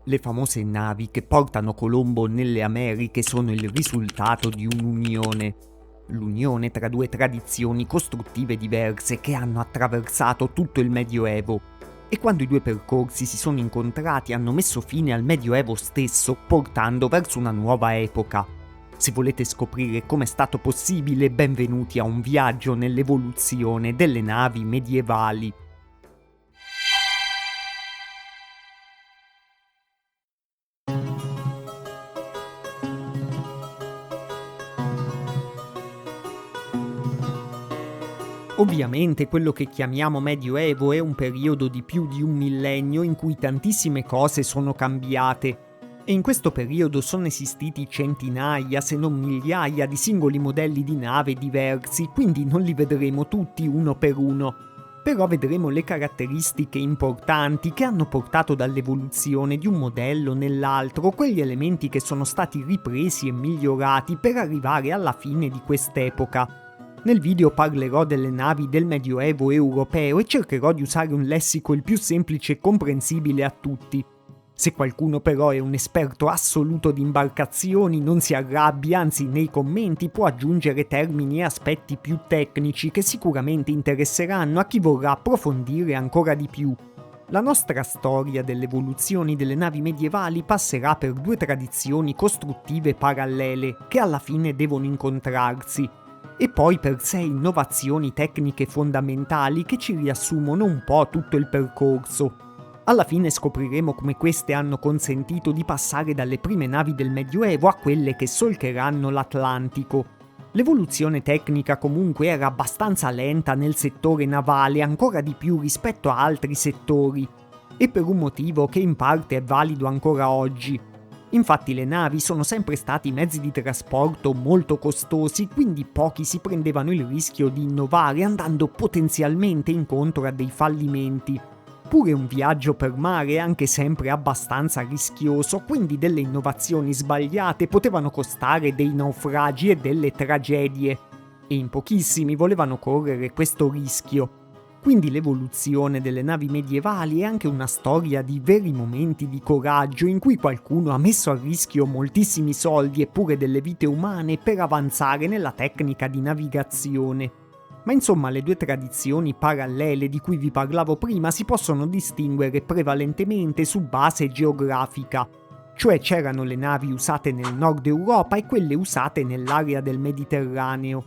Le famose navi che portano Colombo nelle Americhe sono il risultato di un'unione. L'unione tra due tradizioni costruttive diverse che hanno attraversato tutto il Medioevo. E quando i due percorsi si sono incontrati hanno messo fine al Medioevo stesso, portando verso una nuova epoca. Se volete scoprire come è stato possibile, benvenuti a un viaggio nell'evoluzione delle navi medievali. Ovviamente quello che chiamiamo Medioevo è un periodo di più di un millennio in cui tantissime cose sono cambiate. E in questo periodo sono esistiti centinaia, se non migliaia, di singoli modelli di nave diversi, quindi non li vedremo tutti uno per uno. Però vedremo le caratteristiche importanti che hanno portato dall'evoluzione di un modello nell'altro, quegli elementi che sono stati ripresi e migliorati per arrivare alla fine di quest'epoca. Nel video parlerò delle navi del Medioevo europeo e cercherò di usare un lessico il più semplice e comprensibile a tutti. Se qualcuno però è un esperto assoluto di imbarcazioni non si arrabbi, anzi nei commenti può aggiungere termini e aspetti più tecnici che sicuramente interesseranno a chi vorrà approfondire ancora di più. La nostra storia delle evoluzioni delle navi medievali passerà per due tradizioni costruttive parallele che alla fine devono incontrarsi. E poi per 6 innovazioni tecniche fondamentali che ci riassumono un po' tutto il percorso. Alla fine scopriremo come queste hanno consentito di passare dalle prime navi del Medioevo a quelle che solcheranno l'Atlantico. L'evoluzione tecnica comunque era abbastanza lenta nel settore navale, ancora di più rispetto a altri settori, e per un motivo che in parte è valido ancora oggi. Infatti le navi sono sempre stati mezzi di trasporto molto costosi, quindi pochi si prendevano il rischio di innovare andando potenzialmente incontro a dei fallimenti. Pure un viaggio per mare è anche sempre abbastanza rischioso, quindi delle innovazioni sbagliate potevano costare dei naufragi e delle tragedie. E in pochissimi volevano correre questo rischio. Quindi l'evoluzione delle navi medievali è anche una storia di veri momenti di coraggio in cui qualcuno ha messo a rischio moltissimi soldi e pure delle vite umane per avanzare nella tecnica di navigazione. Ma insomma le due tradizioni parallele di cui vi parlavo prima si possono distinguere prevalentemente su base geografica. Cioè c'erano le navi usate nel nord Europa e quelle usate nell'area del Mediterraneo.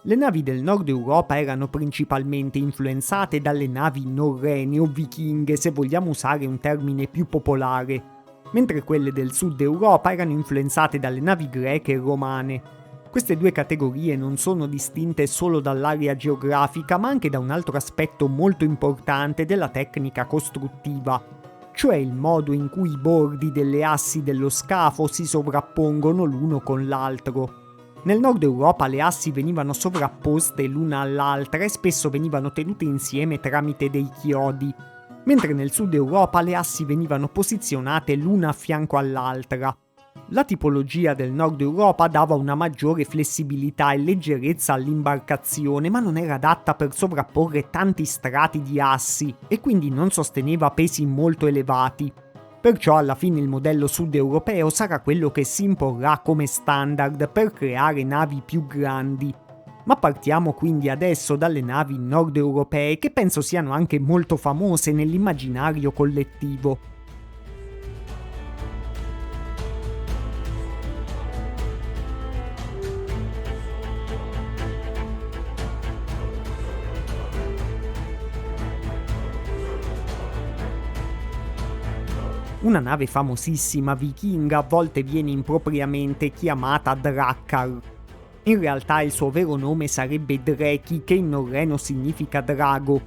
Le navi del nord Europa erano principalmente influenzate dalle navi norrene o vichinghe, se vogliamo usare un termine più popolare, mentre quelle del sud Europa erano influenzate dalle navi greche e romane. Queste due categorie non sono distinte solo dall'area geografica, ma anche da un altro aspetto molto importante della tecnica costruttiva, cioè il modo in cui i bordi delle assi dello scafo si sovrappongono l'uno con l'altro. Nel nord Europa le assi venivano sovrapposte l'una all'altra e spesso venivano tenute insieme tramite dei chiodi, mentre nel sud Europa le assi venivano posizionate l'una a fianco all'altra. La tipologia del nord Europa dava una maggiore flessibilità e leggerezza all'imbarcazione, ma non era adatta per sovrapporre tanti strati di assi e quindi non sosteneva pesi molto elevati. Perciò alla fine il modello sud europeo sarà quello che si imporrà come standard per creare navi più grandi. Ma partiamo quindi adesso dalle navi nord europee che penso siano anche molto famose nell'immaginario collettivo. Una nave famosissima vichinga a volte viene impropriamente chiamata Drakkar. In realtà il suo vero nome sarebbe Dreki, che in norreno significa drago.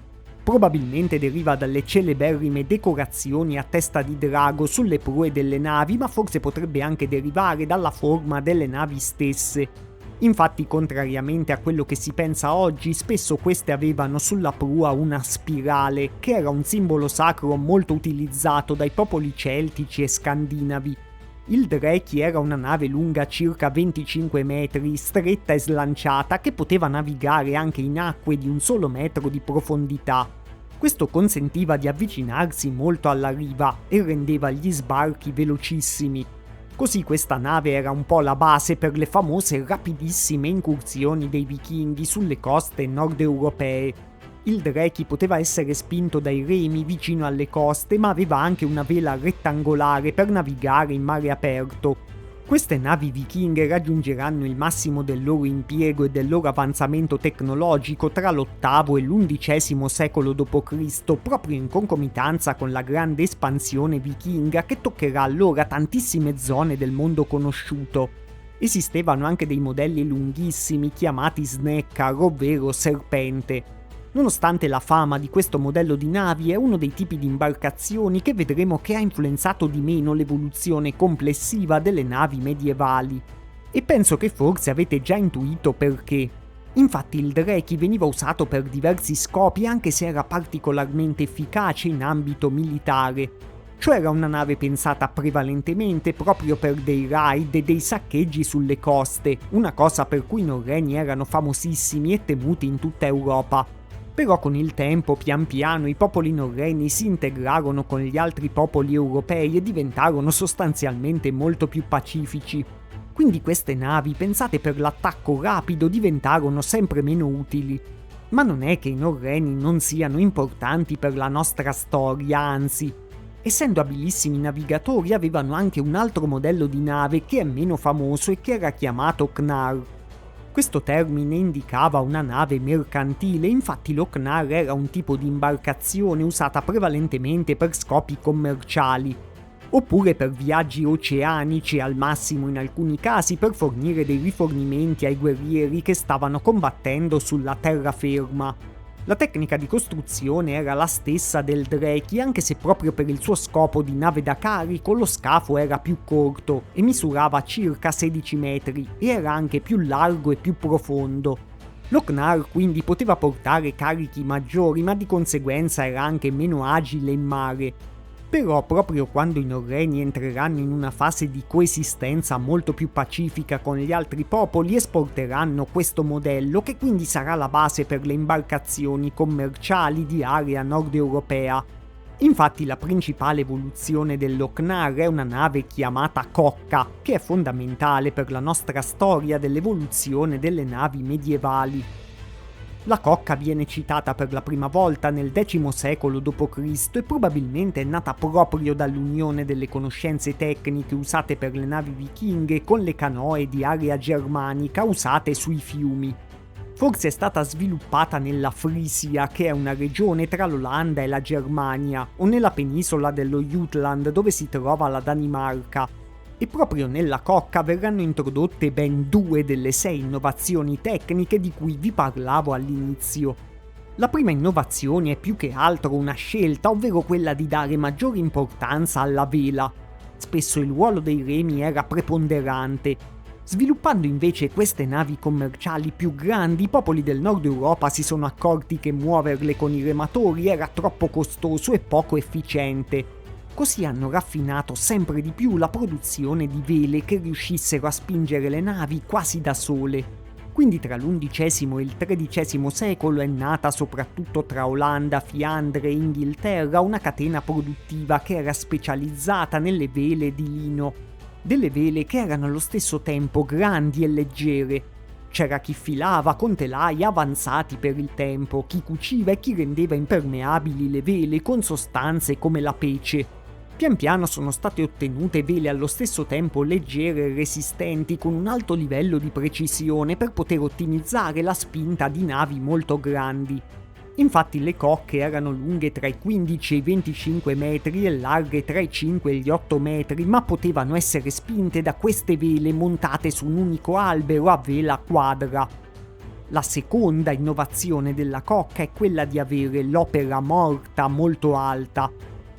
Probabilmente deriva dalle celeberrime decorazioni a testa di drago sulle prue delle navi, ma forse potrebbe anche derivare dalla forma delle navi stesse. Infatti, contrariamente a quello che si pensa oggi, spesso queste avevano sulla prua una spirale, che era un simbolo sacro molto utilizzato dai popoli celtici e scandinavi. Il Dreki era una nave lunga circa 25 metri, stretta e slanciata, che poteva navigare anche in acque di un solo metro di profondità. Questo consentiva di avvicinarsi molto alla riva e rendeva gli sbarchi velocissimi. Così questa nave era un po' la base per le famose rapidissime incursioni dei vichinghi sulle coste nord europee. Il Dreki poteva essere spinto dai remi vicino alle coste, ma aveva anche una vela rettangolare per navigare in mare aperto. Queste navi vichinghe raggiungeranno il massimo del loro impiego e del loro avanzamento tecnologico tra l'VIII e l'XI secolo d.C., proprio in concomitanza con la grande espansione vichinga che toccherà allora tantissime zone del mondo conosciuto. Esistevano anche dei modelli lunghissimi chiamati Snekkar, ovvero serpente. Nonostante la fama di questo modello di navi, è uno dei tipi di imbarcazioni che vedremo che ha influenzato di meno l'evoluzione complessiva delle navi medievali. E penso che forse avete già intuito perché. Infatti il Dreki veniva usato per diversi scopi anche se era particolarmente efficace in ambito militare. Cioè era una nave pensata prevalentemente proprio per dei raid e dei saccheggi sulle coste, una cosa per cui i norreni erano famosissimi e temuti in tutta Europa. Però con il tempo, pian piano, i popoli norreni si integrarono con gli altri popoli europei e diventarono sostanzialmente molto più pacifici. Quindi queste navi, pensate per l'attacco rapido, diventarono sempre meno utili. Ma non è che i norreni non siano importanti per la nostra storia, anzi. Essendo abilissimi navigatori, avevano anche un altro modello di nave che è meno famoso e che era chiamato Knar. Questo termine indicava una nave mercantile, infatti lo Knar era un tipo di imbarcazione usata prevalentemente per scopi commerciali, oppure per viaggi oceanici e al massimo in alcuni casi per fornire dei rifornimenti ai guerrieri che stavano combattendo sulla terraferma. La tecnica di costruzione era la stessa del Dreki, anche se proprio per il suo scopo di nave da carico lo scafo era più corto e misurava circa 16 metri e era anche più largo e più profondo. Lo Knar quindi poteva portare carichi maggiori, ma di conseguenza era anche meno agile in mare. Però proprio quando i norreni entreranno in una fase di coesistenza molto più pacifica con gli altri popoli, esporteranno questo modello che quindi sarà la base per le imbarcazioni commerciali di area nord europea. Infatti la principale evoluzione dello Knar è una nave chiamata cocca, che è fondamentale per la nostra storia dell'evoluzione delle navi medievali. La cocca viene citata per la prima volta nel X secolo d.C. e probabilmente è nata proprio dall'unione delle conoscenze tecniche usate per le navi vichinghe con le canoe di area germanica usate sui fiumi. Forse è stata sviluppata nella Frisia, che è una regione tra l'Olanda e la Germania, o nella penisola dello Jutland dove si trova la Danimarca. E proprio nella cocca verranno introdotte ben 2 delle 6 innovazioni tecniche di cui vi parlavo all'inizio. La prima innovazione è più che altro una scelta, ovvero quella di dare maggiore importanza alla vela. Spesso il ruolo dei remi era preponderante. Sviluppando invece queste navi commerciali più grandi, i popoli del nord Europa si sono accorti che muoverle con i rematori era troppo costoso e poco efficiente. Così hanno raffinato sempre di più la produzione di vele che riuscissero a spingere le navi quasi da sole. Quindi tra l'XI e il XIII secolo è nata soprattutto tra Olanda, Fiandre e Inghilterra una catena produttiva che era specializzata nelle vele di lino. Delle vele che erano allo stesso tempo grandi e leggere. C'era chi filava con telai avanzati per il tempo, chi cuciva e chi rendeva impermeabili le vele con sostanze come la pece. Pian piano sono state ottenute vele allo stesso tempo leggere e resistenti con un alto livello di precisione per poter ottimizzare la spinta di navi molto grandi. Infatti le cocche erano lunghe tra i 15 e i 25 metri e larghe tra i 5 e gli 8 metri, ma potevano essere spinte da queste vele montate su un unico albero a vela quadra. La seconda innovazione della cocca è quella di avere l'opera morta molto alta.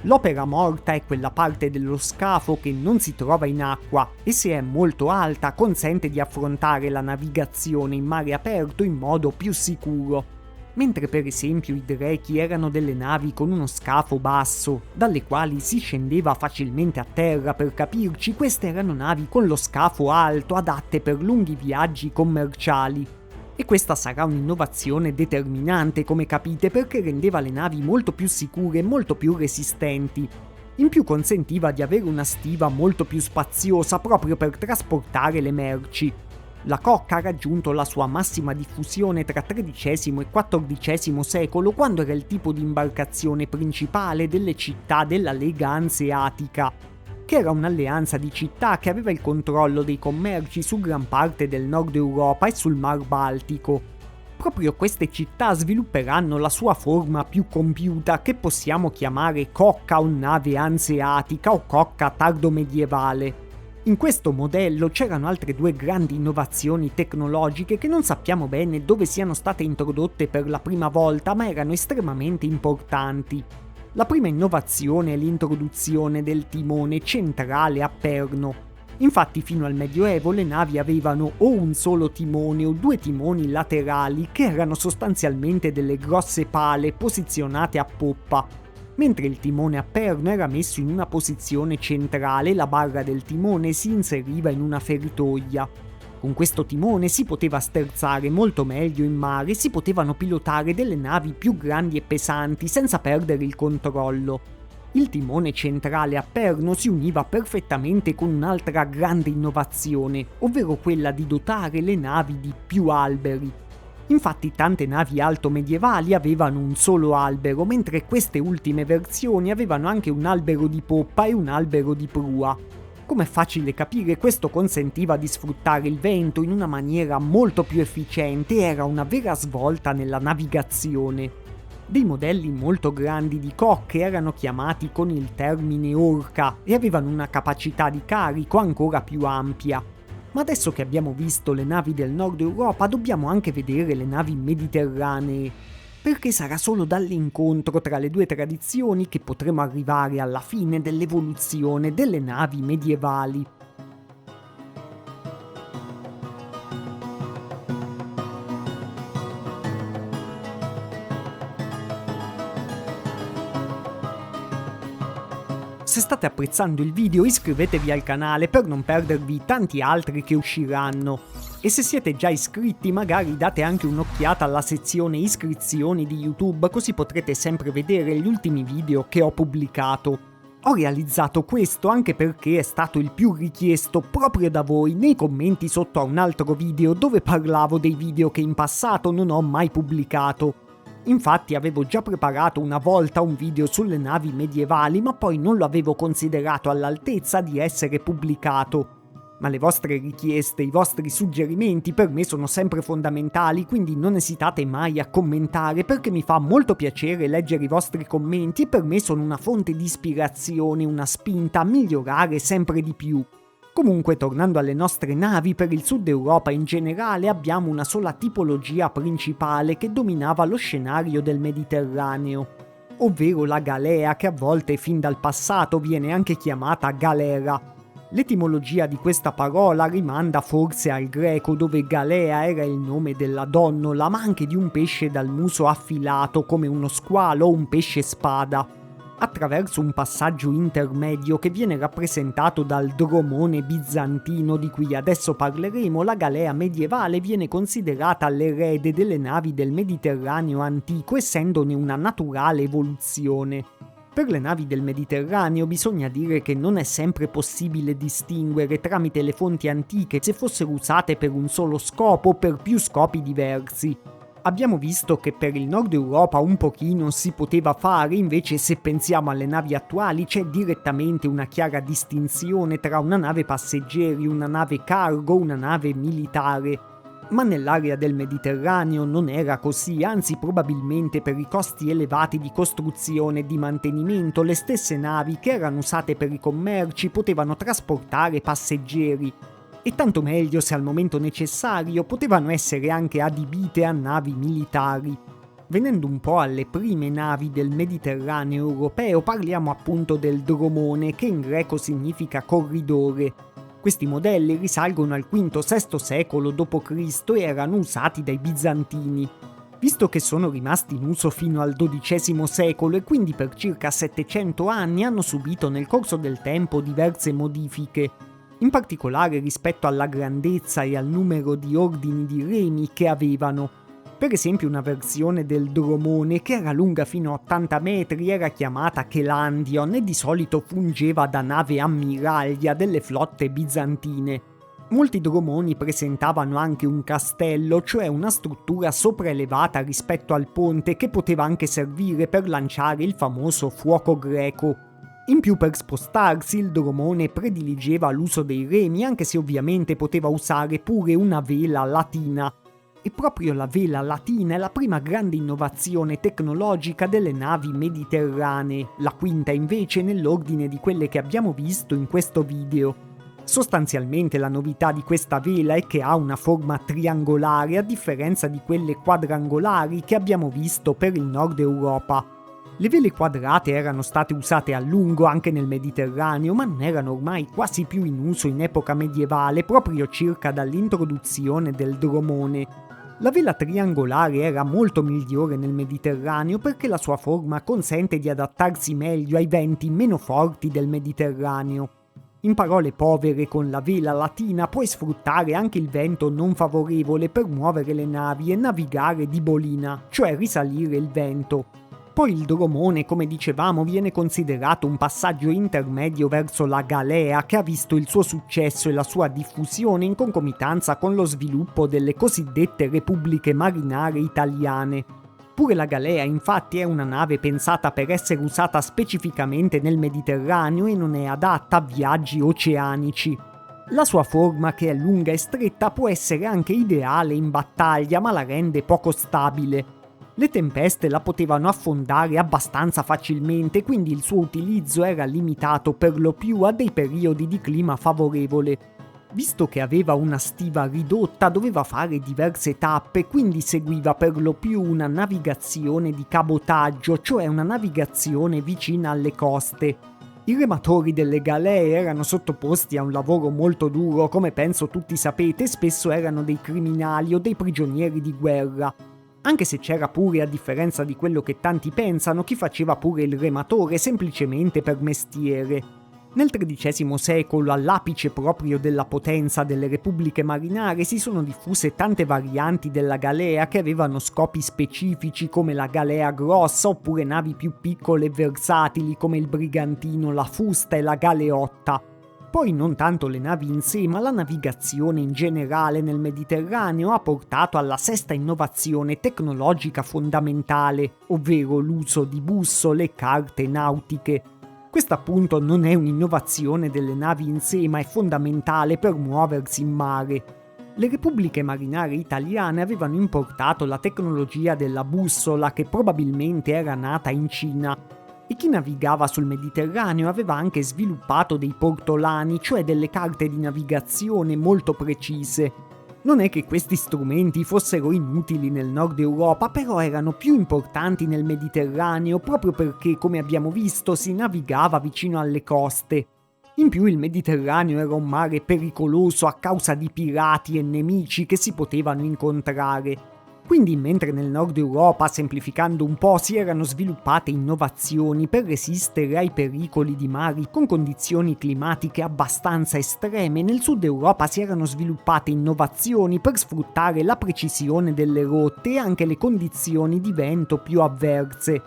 L'opera morta è quella parte dello scafo che non si trova in acqua e se è molto alta consente di affrontare la navigazione in mare aperto in modo più sicuro. Mentre per esempio i Dreki erano delle navi con uno scafo basso, dalle quali si scendeva facilmente a terra, per capirci, queste erano navi con lo scafo alto adatte per lunghi viaggi commerciali. E questa sarà un'innovazione determinante, come capite, perché rendeva le navi molto più sicure e molto più resistenti. In più consentiva di avere una stiva molto più spaziosa proprio per trasportare le merci. La cocca ha raggiunto la sua massima diffusione tra XIII e XIV secolo, quando era il tipo di imbarcazione principale delle città della Lega Anseatica, che era un'alleanza di città che aveva il controllo dei commerci su gran parte del nord Europa e sul Mar Baltico. Proprio queste città svilupperanno la sua forma più compiuta, che possiamo chiamare cocca o nave anseatica o cocca tardomedievale. In questo modello c'erano altre due grandi innovazioni tecnologiche che non sappiamo bene dove siano state introdotte per la prima volta, ma erano estremamente importanti. La prima innovazione è l'introduzione del timone centrale a perno. Infatti fino al Medioevo le navi avevano o un solo timone o due timoni laterali che erano sostanzialmente delle grosse pale posizionate a poppa, mentre il timone a perno era messo in una posizione centrale e la barra del timone si inseriva in una feritoia. Con questo timone si poteva sterzare molto meglio in mare e si potevano pilotare delle navi più grandi e pesanti senza perdere il controllo. Il timone centrale a perno si univa perfettamente con un'altra grande innovazione, ovvero quella di dotare le navi di più alberi. Infatti tante navi alto medievali avevano un solo albero, mentre queste ultime versioni avevano anche un albero di poppa e un albero di prua. Come è facile capire, questo consentiva di sfruttare il vento in una maniera molto più efficiente e era una vera svolta nella navigazione. Dei modelli molto grandi di cocche erano chiamati con il termine orca e avevano una capacità di carico ancora più ampia. Ma adesso che abbiamo visto le navi del nord Europa, dobbiamo anche vedere le navi mediterranee, perché sarà solo dall'incontro tra le due tradizioni che potremo arrivare alla fine dell'evoluzione delle navi medievali. Se state apprezzando il video iscrivetevi al canale per non perdervi tanti altri che usciranno. E se siete già iscritti magari date anche un'occhiata alla sezione iscrizioni di YouTube, così potrete sempre vedere gli ultimi video che ho pubblicato. Ho realizzato questo anche perché è stato il più richiesto proprio da voi nei commenti sotto a un altro video dove parlavo dei video che in passato non ho mai pubblicato. Infatti avevo già preparato una volta un video sulle navi medievali, ma poi non lo avevo considerato all'altezza di essere pubblicato. Ma le vostre richieste, i vostri suggerimenti per me sono sempre fondamentali, quindi non esitate mai a commentare perché mi fa molto piacere leggere i vostri commenti e per me sono una fonte di ispirazione, una spinta a migliorare sempre di più. Comunque, tornando alle nostre navi, per il sud Europa in generale abbiamo una sola tipologia principale che dominava lo scenario del Mediterraneo, ovvero la galea, che a volte fin dal passato viene anche chiamata galera. L'etimologia di questa parola rimanda forse al greco, dove galea era il nome della donnola, ma anche di un pesce dal muso affilato come uno squalo o un pesce spada. Attraverso un passaggio intermedio che viene rappresentato dal dromone bizantino di cui adesso parleremo, la galea medievale viene considerata l'erede delle navi del Mediterraneo antico, essendone una naturale evoluzione. Per le navi del Mediterraneo bisogna dire che non è sempre possibile distinguere tramite le fonti antiche se fossero usate per un solo scopo o per più scopi diversi. Abbiamo visto che per il nord Europa un pochino si poteva fare, invece se pensiamo alle navi attuali c'è direttamente una chiara distinzione tra una nave passeggeri, una nave cargo, una nave militare. Ma nell'area del Mediterraneo non era così, anzi probabilmente per i costi elevati di costruzione e di mantenimento le stesse navi che erano usate per i commerci potevano trasportare passeggeri. E tanto meglio se al momento necessario potevano essere anche adibite a navi militari. Venendo un po' alle prime navi del Mediterraneo europeo, parliamo appunto del dromone, che in greco significa corridore. Questi modelli risalgono al V-VI secolo d.C. e erano usati dai bizantini. Visto che sono rimasti in uso fino al XII secolo e quindi per circa 700 anni hanno subito nel corso del tempo diverse modifiche. in particolare rispetto alla grandezza e al numero di ordini di remi che avevano. Per esempio una versione del dromone che era lunga fino a 80 metri era chiamata Chelandion e di solito fungeva da nave ammiraglia delle flotte bizantine. Molti dromoni presentavano anche un castello, cioè una struttura sopraelevata rispetto al ponte che poteva anche servire per lanciare il famoso fuoco greco. In più, per spostarsi il dromone prediligeva l'uso dei remi, anche se ovviamente poteva usare pure una vela latina. E proprio la vela latina è la prima grande innovazione tecnologica delle navi mediterranee, la quinta invece nell'ordine di quelle che abbiamo visto in questo video. Sostanzialmente la novità di questa vela è che ha una forma triangolare a differenza di quelle quadrangolari che abbiamo visto per il nord Europa. Le vele quadrate erano state usate a lungo anche nel Mediterraneo, ma non erano ormai quasi più in uso in epoca medievale, proprio circa dall'introduzione del dromone. La vela triangolare era molto migliore nel Mediterraneo perché la sua forma consente di adattarsi meglio ai venti meno forti del Mediterraneo. In parole povere, con la vela latina puoi sfruttare anche il vento non favorevole per muovere le navi e navigare di bolina, cioè risalire il vento. Poi il dromone, come dicevamo, viene considerato un passaggio intermedio verso la galea, che ha visto il suo successo e la sua diffusione in concomitanza con lo sviluppo delle cosiddette repubbliche marinare italiane. Pure la galea infatti è una nave pensata per essere usata specificamente nel Mediterraneo e non è adatta a viaggi oceanici. La sua forma, che è lunga e stretta, può essere anche ideale in battaglia, ma la rende poco stabile. Le tempeste la potevano affondare abbastanza facilmente, quindi il suo utilizzo era limitato per lo più a dei periodi di clima favorevole. Visto che aveva una stiva ridotta, doveva fare diverse tappe, quindi seguiva per lo più una navigazione di cabotaggio, cioè una navigazione vicina alle coste. I rematori delle galee erano sottoposti a un lavoro molto duro, come penso tutti sapete, e spesso erano dei criminali o dei prigionieri di guerra. Anche se c'era pure, a differenza di quello che tanti pensano, chi faceva pure il rematore semplicemente per mestiere. Nel XIII secolo, all'apice proprio della potenza delle repubbliche marinare, si sono diffuse tante varianti della galea che avevano scopi specifici come la galea grossa oppure navi più piccole e versatili come il brigantino, la fusta e la galeotta. Poi non tanto le navi in sé, ma la navigazione in generale nel Mediterraneo ha portato alla sesta innovazione tecnologica fondamentale, ovvero l'uso di bussole e carte nautiche. Questa appunto non è un'innovazione delle navi in sé, ma è fondamentale per muoversi in mare. Le repubbliche marinare italiane avevano importato la tecnologia della bussola, che probabilmente era nata in Cina, e chi navigava sul Mediterraneo aveva anche sviluppato dei portolani, cioè delle carte di navigazione molto precise. Non è che questi strumenti fossero inutili nel nord Europa, però erano più importanti nel Mediterraneo proprio perché, come abbiamo visto, si navigava vicino alle coste. In più il Mediterraneo era un mare pericoloso a causa di pirati e nemici che si potevano incontrare. Quindi, mentre nel nord Europa, semplificando un po', si erano sviluppate innovazioni per resistere ai pericoli di mari con condizioni climatiche abbastanza estreme, nel sud Europa si erano sviluppate innovazioni per sfruttare la precisione delle rotte e anche le condizioni di vento più avverse.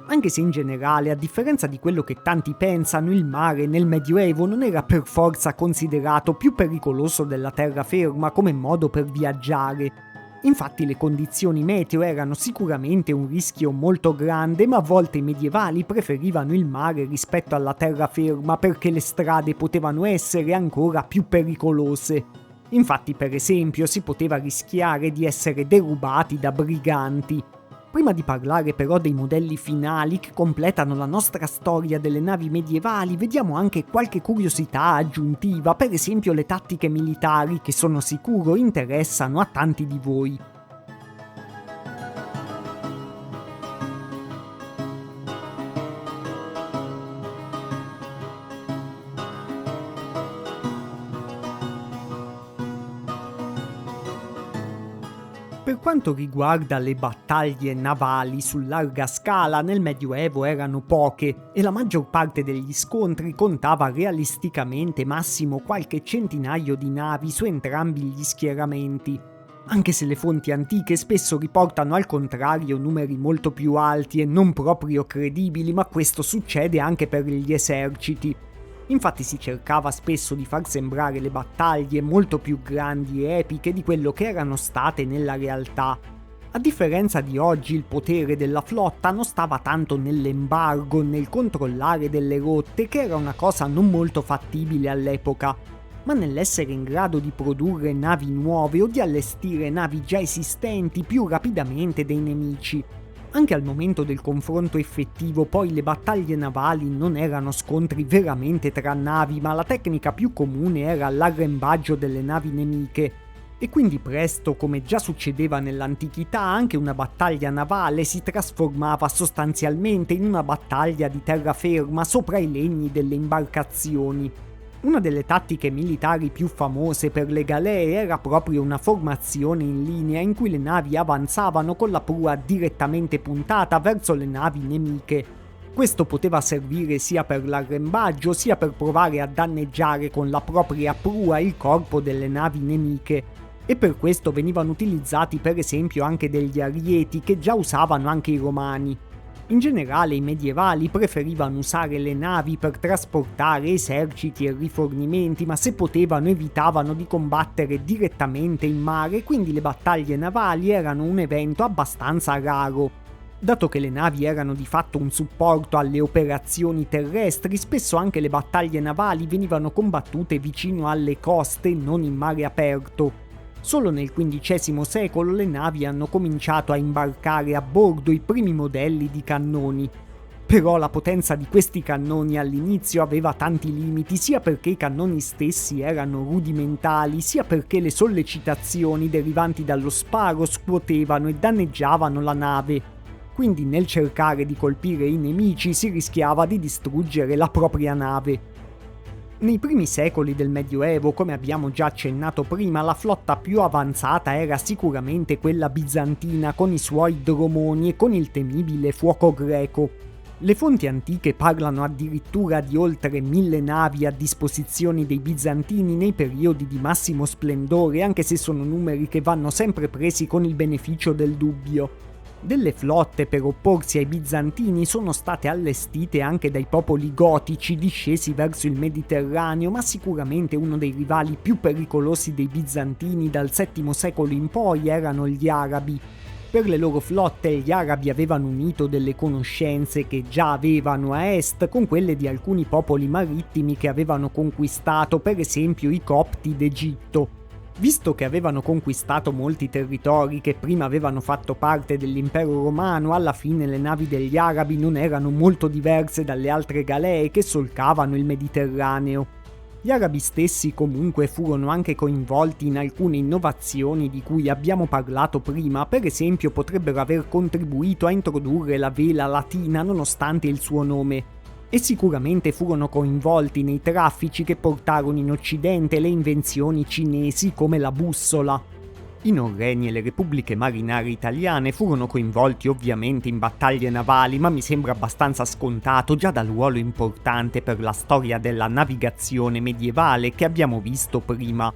Anche se in generale, a differenza di quello che tanti pensano, il mare nel Medioevo non era per forza considerato più pericoloso della terraferma come modo per viaggiare. Infatti le condizioni meteo erano sicuramente un rischio molto grande, ma a volte i medievali preferivano il mare rispetto alla terraferma perché le strade potevano essere ancora più pericolose. Infatti, per esempio, si poteva rischiare di essere derubati da briganti. Prima di parlare però dei modelli finali che completano la nostra storia delle navi medievali, vediamo anche qualche curiosità aggiuntiva, per esempio le tattiche militari, che sono sicuro interessano a tanti di voi. Per quanto riguarda le battaglie navali su larga scala, nel Medioevo erano poche e la maggior parte degli scontri contava realisticamente massimo qualche centinaio di navi su entrambi gli schieramenti, anche se le fonti antiche spesso riportano al contrario numeri molto più alti e non proprio credibili, ma questo succede anche per gli eserciti. Infatti si cercava spesso di far sembrare le battaglie molto più grandi e epiche di quello che erano state nella realtà. A differenza di oggi, il potere della flotta non stava tanto nell'embargo, nel controllare delle rotte, che era una cosa non molto fattibile all'epoca, ma nell'essere in grado di produrre navi nuove o di allestire navi già esistenti più rapidamente dei nemici. Anche al momento del confronto effettivo, poi, le battaglie navali non erano scontri veramente tra navi, ma la tecnica più comune era l'arrembaggio delle navi nemiche. E quindi presto, come già succedeva nell'antichità, anche una battaglia navale si trasformava sostanzialmente in una battaglia di terraferma sopra i legni delle imbarcazioni. Una delle tattiche militari più famose per le galee era proprio una formazione in linea in cui le navi avanzavano con la prua direttamente puntata verso le navi nemiche. Questo poteva servire sia per l'arrembaggio sia per provare a danneggiare con la propria prua il corpo delle navi nemiche, e per questo venivano utilizzati per esempio anche degli arieti che già usavano anche i romani. In generale i medievali preferivano usare le navi per trasportare eserciti e rifornimenti, ma se potevano evitavano di combattere direttamente in mare, quindi le battaglie navali erano un evento abbastanza raro. Dato che le navi erano di fatto un supporto alle operazioni terrestri, spesso anche le battaglie navali venivano combattute vicino alle coste, non in mare aperto. Solo nel XV secolo le navi hanno cominciato a imbarcare a bordo i primi modelli di cannoni. Però la potenza di questi cannoni all'inizio aveva tanti limiti, sia perché i cannoni stessi erano rudimentali, sia perché le sollecitazioni derivanti dallo sparo scuotevano e danneggiavano la nave. Quindi nel cercare di colpire i nemici si rischiava di distruggere la propria nave. Nei primi secoli del Medioevo, come abbiamo già accennato prima, la flotta più avanzata era sicuramente quella bizantina con i suoi dromoni e con il temibile fuoco greco. Le fonti antiche parlano addirittura di oltre 1000 navi a disposizione dei bizantini nei periodi di massimo splendore, anche se sono numeri che vanno sempre presi con il beneficio del dubbio. Delle flotte per opporsi ai bizantini sono state allestite anche dai popoli gotici discesi verso il Mediterraneo, ma sicuramente uno dei rivali più pericolosi dei bizantini dal VII secolo in poi erano gli arabi. Per le loro flotte gli arabi avevano unito delle conoscenze che già avevano a est con quelle di alcuni popoli marittimi che avevano conquistato, per esempio i Copti d'Egitto. Visto che avevano conquistato molti territori che prima avevano fatto parte dell'impero romano, alla fine le navi degli arabi non erano molto diverse dalle altre galee che solcavano il Mediterraneo. Gli arabi stessi comunque furono anche coinvolti in alcune innovazioni di cui abbiamo parlato prima, per esempio potrebbero aver contribuito a introdurre la vela latina nonostante il suo nome. E sicuramente furono coinvolti nei traffici che portarono in Occidente le invenzioni cinesi come la bussola. I Norreni e le repubbliche marinare italiane furono coinvolti ovviamente in battaglie navali, ma mi sembra abbastanza scontato già dal ruolo importante per la storia della navigazione medievale che abbiamo visto prima.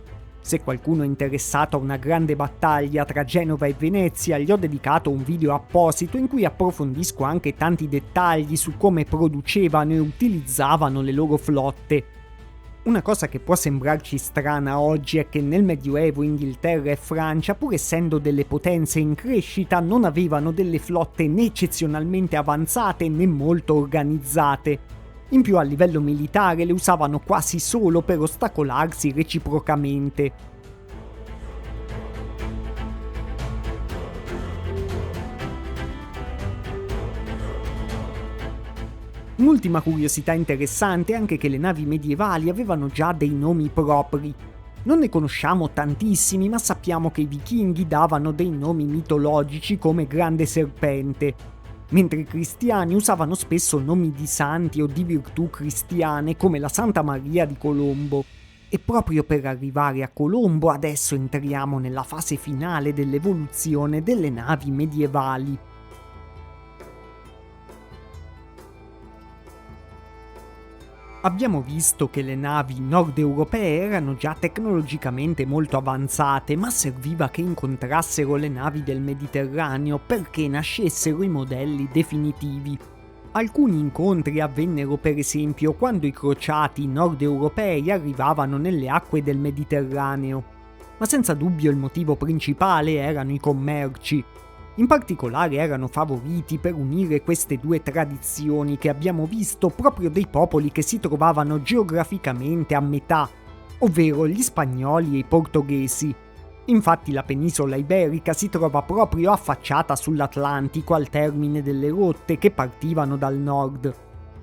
Se qualcuno è interessato a una grande battaglia tra Genova e Venezia, gli ho dedicato un video apposito in cui approfondisco anche tanti dettagli su come producevano e utilizzavano le loro flotte. Una cosa che può sembrarci strana oggi è che nel Medioevo Inghilterra e Francia, pur essendo delle potenze in crescita, non avevano delle flotte né eccezionalmente avanzate né molto organizzate. In più a livello militare le usavano quasi solo per ostacolarsi reciprocamente. Un'ultima curiosità interessante è anche che le navi medievali avevano già dei nomi propri. Non ne conosciamo tantissimi, ma sappiamo che i vichinghi davano dei nomi mitologici come Grande Serpente, mentre i cristiani usavano spesso nomi di santi o di virtù cristiane come la Santa Maria di Colombo. E proprio per arrivare a Colombo adesso entriamo nella fase finale dell'evoluzione delle navi medievali. Abbiamo visto che le navi nord europee erano già tecnologicamente molto avanzate, ma serviva che incontrassero le navi del Mediterraneo perché nascessero i modelli definitivi. Alcuni incontri avvennero per esempio quando i crociati nord europei arrivavano nelle acque del Mediterraneo, ma senza dubbio il motivo principale erano i commerci. In particolare erano favoriti per unire queste due tradizioni che abbiamo visto proprio dei popoli che si trovavano geograficamente a metà, ovvero gli spagnoli e i portoghesi. Infatti la penisola iberica si trova proprio affacciata sull'Atlantico al termine delle rotte che partivano dal nord,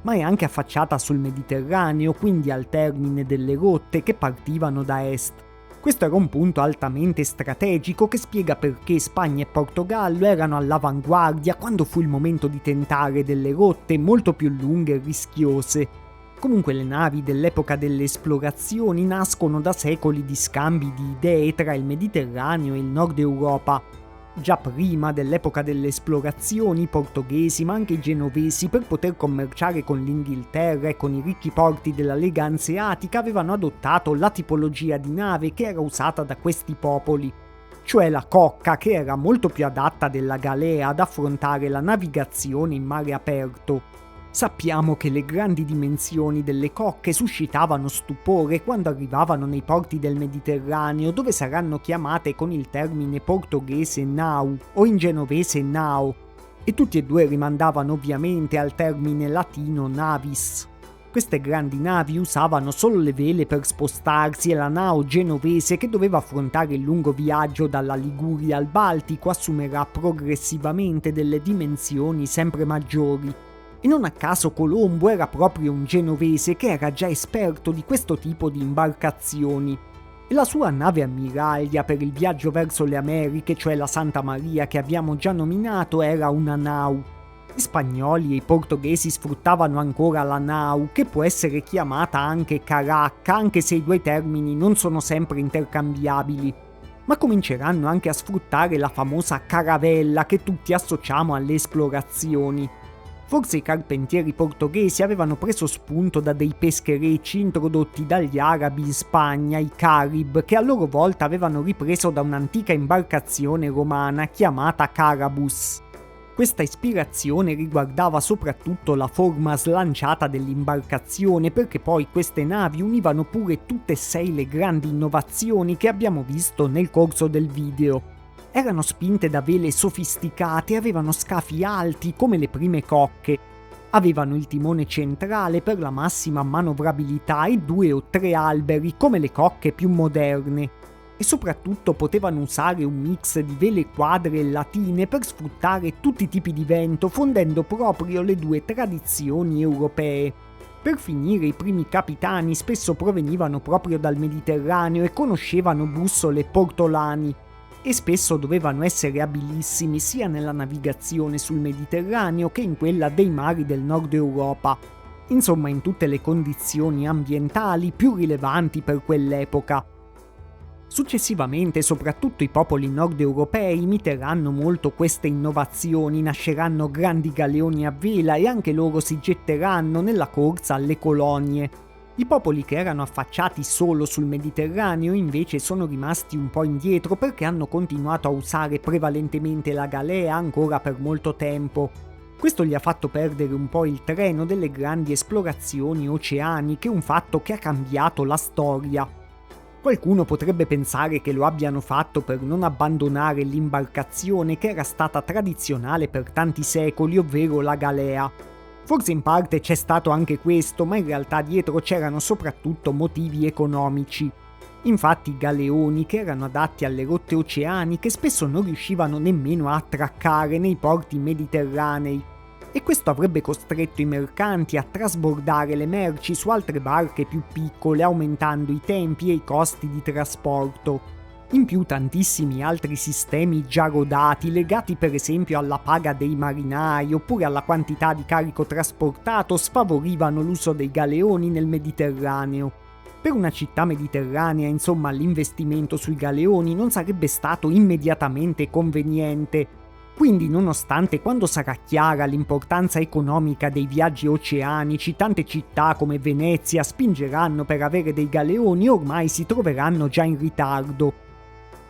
ma è anche affacciata sul Mediterraneo, quindi al termine delle rotte che partivano da est. Questo era un punto altamente strategico che spiega perché Spagna e Portogallo erano all'avanguardia quando fu il momento di tentare delle rotte molto più lunghe e rischiose. Comunque le navi dell'epoca delle esplorazioni nascono da secoli di scambi di idee tra il Mediterraneo e il nord Europa. Già prima dell'epoca delle esplorazioni, i portoghesi ma anche i genovesi, per poter commerciare con l'Inghilterra e con i ricchi porti della Lega Anseatica, avevano adottato la tipologia di nave che era usata da questi popoli, cioè la cocca, che era molto più adatta della galea ad affrontare la navigazione in mare aperto. Sappiamo che le grandi dimensioni delle cocche suscitavano stupore quando arrivavano nei porti del Mediterraneo, dove saranno chiamate con il termine portoghese nau o in genovese nao, e tutti e due rimandavano ovviamente al termine latino navis. Queste grandi navi usavano solo le vele per spostarsi e la nao genovese, che doveva affrontare il lungo viaggio dalla Liguria al Baltico, assumerà progressivamente delle dimensioni sempre maggiori. E non a caso Colombo era proprio un genovese che era già esperto di questo tipo di imbarcazioni. E la sua nave ammiraglia per il viaggio verso le Americhe, cioè la Santa Maria che abbiamo già nominato, era una nau. Gli spagnoli e i portoghesi sfruttavano ancora la nau, che può essere chiamata anche caracca, anche se i due termini non sono sempre intercambiabili. Ma cominceranno anche a sfruttare la famosa caravella che tutti associamo alle esplorazioni. Forse i carpentieri portoghesi avevano preso spunto da dei pescherecci introdotti dagli arabi in Spagna, i carib, che a loro volta avevano ripreso da un'antica imbarcazione romana chiamata carabus. Questa ispirazione riguardava soprattutto la forma slanciata dell'imbarcazione, perché poi queste navi univano pure tutte e 6 le grandi innovazioni che abbiamo visto nel corso del video. Erano spinte da vele sofisticate e avevano scafi alti come le prime cocche. Avevano il timone centrale per la massima manovrabilità e 2 o 3 alberi come le cocche più moderne. E soprattutto potevano usare un mix di vele quadre e latine per sfruttare tutti i tipi di vento, fondendo proprio le due tradizioni europee. Per finire, i primi capitani spesso provenivano proprio dal Mediterraneo e conoscevano bussole e portolani, e spesso dovevano essere abilissimi sia nella navigazione sul Mediterraneo che in quella dei mari del nord Europa, insomma in tutte le condizioni ambientali più rilevanti per quell'epoca. Successivamente soprattutto i popoli nord europei imiteranno molto queste innovazioni, nasceranno grandi galeoni a vela e anche loro si getteranno nella corsa alle colonie. I popoli che erano affacciati solo sul Mediterraneo invece sono rimasti un po' indietro perché hanno continuato a usare prevalentemente la galea ancora per molto tempo. Questo gli ha fatto perdere un po' il treno delle grandi esplorazioni oceaniche, un fatto che ha cambiato la storia. Qualcuno potrebbe pensare che lo abbiano fatto per non abbandonare l'imbarcazione che era stata tradizionale per tanti secoli, ovvero la galea. Forse in parte c'è stato anche questo, ma in realtà dietro c'erano soprattutto motivi economici. Infatti i galeoni, che erano adatti alle rotte oceaniche, spesso non riuscivano nemmeno a attraccare nei porti mediterranei, e questo avrebbe costretto i mercanti a trasbordare le merci su altre barche più piccole, aumentando i tempi e i costi di trasporto. In più tantissimi altri sistemi già rodati, legati per esempio alla paga dei marinai oppure alla quantità di carico trasportato, sfavorivano l'uso dei galeoni nel Mediterraneo. Per una città mediterranea, insomma, l'investimento sui galeoni non sarebbe stato immediatamente conveniente. Quindi, nonostante quando sarà chiara l'importanza economica dei viaggi oceanici, tante città come Venezia spingeranno per avere dei galeoni, ormai si troveranno già in ritardo.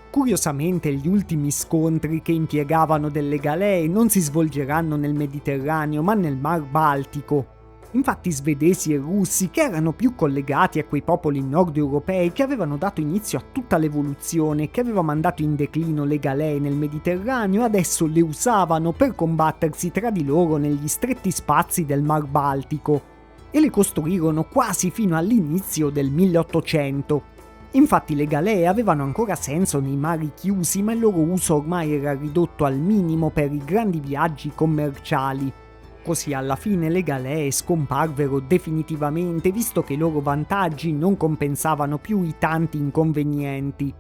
Curiosamente, gli ultimi scontri che impiegavano delle galee non si svolgeranno nel Mediterraneo, ma nel Mar Baltico. Infatti svedesi e russi, che erano più collegati a quei popoli nord europei che avevano dato inizio a tutta l'evoluzione, che aveva mandato in declino le galee nel Mediterraneo, adesso le usavano per combattersi tra di loro negli stretti spazi del Mar Baltico, e le costruirono quasi fino all'inizio del 1800. Infatti le galee avevano ancora senso nei mari chiusi, ma il loro uso ormai era ridotto al minimo per i grandi viaggi commerciali. Così alla fine le galee scomparvero definitivamente, visto che i loro vantaggi non compensavano più i tanti inconvenienti.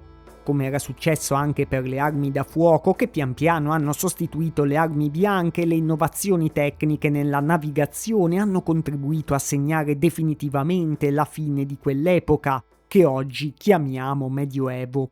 Come era successo anche per le armi da fuoco, che pian piano hanno sostituito le armi bianche, le innovazioni tecniche nella navigazione hanno contribuito a segnare definitivamente la fine di quell'epoca, che oggi chiamiamo Medioevo.